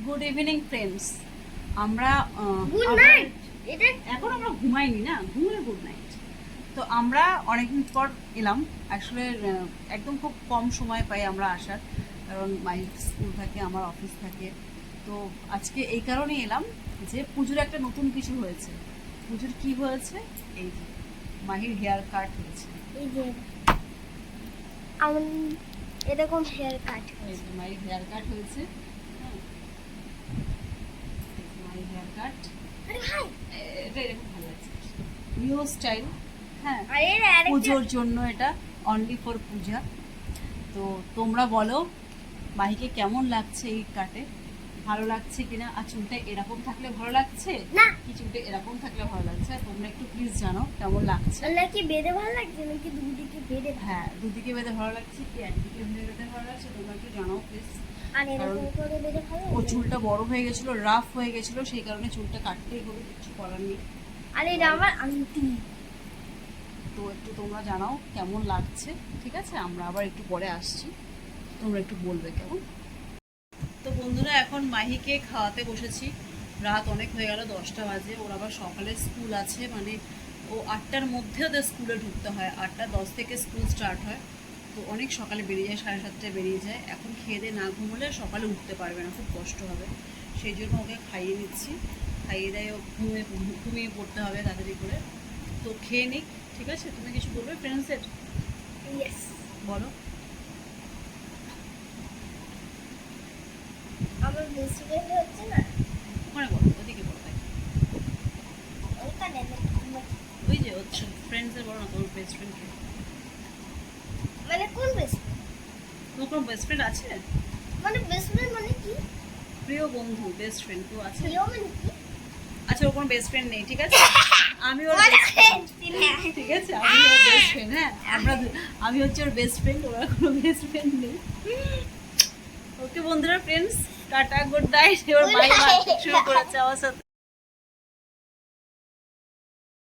Good evening friends. আমরা good night. এটা এখন আমরা ঘুমাইনি না, ঘুমিয়ে গুড নাইট। তো আমরা অনেকদিন পর এলাম। আসলে একদম খুব কম সময় পাই আমরা আসার, কারণ মায়ের স্কুল থাকে, আমার অফিস থাকে। তো আজকে এই কারণেই এলাম যে পুজোর একটা নতুন কিছু হয়েছে। পুজোর কি হয়েছে? এই যে মাহির হেয়ার কাট হয়েছে। এই যে আমার এরকম হেয়ার কাট এই যে মাহির হেয়ার কাট হয়েছে। হ্যাঁ, মাহির হেয়ার কাট। আরে ভাই এটা এরকম ভালো লাগছে, নিউ স্টাইল। হ্যাঁ, আরে আরেকটা পুজোর জন্য এটা, অনলি ফর পূজা। তো তোমরা বলো মাহিকে কেমন লাগছে এই কাটে, ভালো লাগছে কিনা? আর চুলটা এরকম থাকলে ভালো লাগছে না কি চুলটা এরকম থাকলে ভালো লাগছে? তোমরা একটু প্লিজ জানো কেমন লাগছে। নাকি বেঁধে ভালো লাগছে নাকি দুদিকে বেঁধে হ্যাঁ, দুদিকে বেঁধে ভালো লাগছে কি একদিকে বেঁধে ভালো লাগছে, তোমরা একটু জানাও প্লিজ। আর এরকম করে বেঁধে ভালো ও লাগছে চুলটা বড় হয়ে গেছিলো, রাফ হয়ে গেছিলো, সেই কারণে চুলটা কাটতেই হলো, কিছু করার নেই। আর এটা আমার আংটি। তো একটু তোমরা জানাও কেমন লাগছে, ঠিক আছে? আমরা আবার একটু পরে আসছি, তোমরা একটু বলবে কেমন। তো বন্ধুরা, এখন মাহিকে খাওয়াতে বসেছি। রাত অনেক হয়ে গেল, 10টা বাজে। ওর আবার সকালে স্কুল আছে, মানে ও 8টার মধ্যে ওদের স্কুলে ঢুকতে হয়। 8টা 10 থেকে স্কুল স্টার্ট হয়। তো অনেক সকালে বেরিয়ে যায়, 7:30টায় বেরিয়ে যায়। এখন খেয়ে দিয়ে না ঘুমোলে সকালে উঠতে পারবে না, খুব কষ্ট হবে। সেই জন্য ওকে খাইয়ে নিচ্ছি। খাইয়ে দেয়, ও ঘুমিয়ে পড়তে হবে তাড়াতাড়ি করে। তো খেয়ে নিক, ঠিক আছে? তুমি কিছু বলবে ফ্রেন্ডসের? ইয়েস বলো। আমার বেস্ট ফ্রেন্ড হচ্ছে না ওখানে বলো, ওদিকে বলো তাই। ওখানে ওই যে হচ্ছে ফ্রেন্ডসের বলো না, তোমার বেস্ট ফ্রেন্ড কে? মানে কোন বেস্ট তোমার কোনো বেস্ট ফ্রেন্ড আছে? মানে বেস্ট ফ্রেন্ড মানে কি প্রিয় বন্ধু, বেস্ট ফ্রেন্ড কেউ আছে? প্রিয় মানে কি আচ্ছা, ওর কোনো বেস্ট ফ্রেন্ড নেই, ঠিক আছে? আমি ওর মানে best friend, হ্যাঁ। ঠিক আছে? আমি ওর বেস্ট ফ্রেন্ড। হ্যাঁ, আমি হচ্ছে ওর বেস্ট ফ্রেন্ড, ওর কোনো বেস্ট ফ্রেন্ড নেই। ওকে বন্ধুরা, ফ্রেন্ডস টাটা, গুড নাইট। এবার বাই বাই শুরু করেছে আমার সাথে।